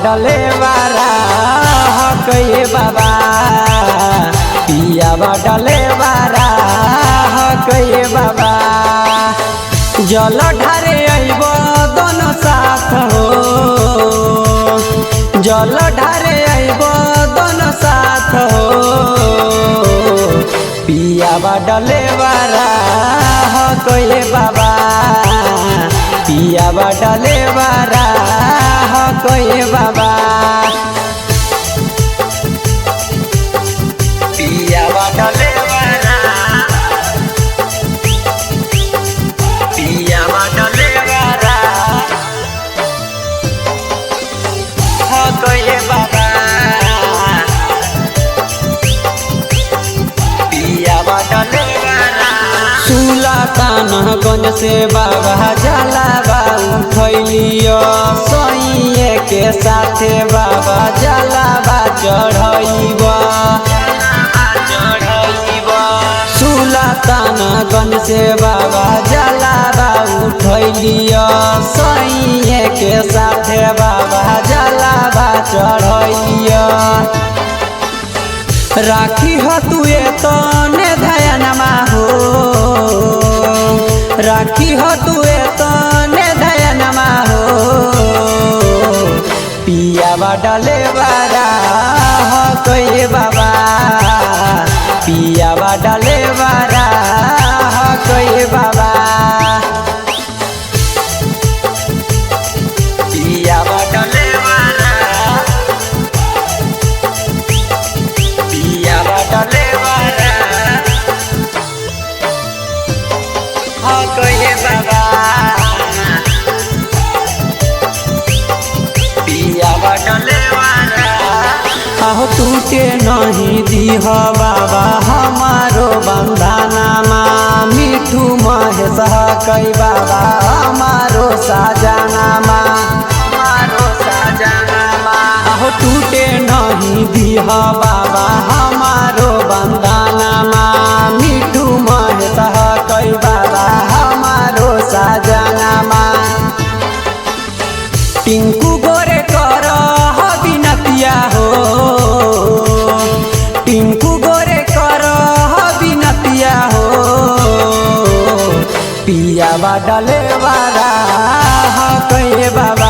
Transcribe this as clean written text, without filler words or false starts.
डले वारा हकये बाबा पियावा डले वारा हकये बाबा जल ढारे अइब दोनों साथ हो जल ढारे अइब दोनों साथ हो पियावा डले वारा हकये बाबा पियावा डले वारा हकये बाबा पियावा डले वारा पियावा डले वारा हकये बाबा पियावा डले वारा सुल्तानगंज से बाबा जलावा उठैलियो सैये के साथे बाबा जलावा चढ़ैब सुल्तानगंज से बाबा जलावा उठैलियो सैये के साथे बाबा जलावा चढ़ैलियो राखी हो तुए तने धयनमा हो राखी हो तुए तने धयनमा हो पियावा डले वारा हकये बाबा पियावा डले वारा हकये बाबा पियावा डले वारा पियावा डले वारा हकये बाबा पियावा डले वारा आहो टूटे नहीं दीह बाबा हमारो बंधनमा मिठू महेश हकये बाबा हमारो साजनमा आहो टूटे नहीं दीह बाबा हमारो बंधनमा मिठू महेश हकये बाबा हमारो साजनमा टिंकू गोरे कर बिनतिया हो टिंकू गोरे कर बिनतिया हो पियावा डले वारा हकये बाबा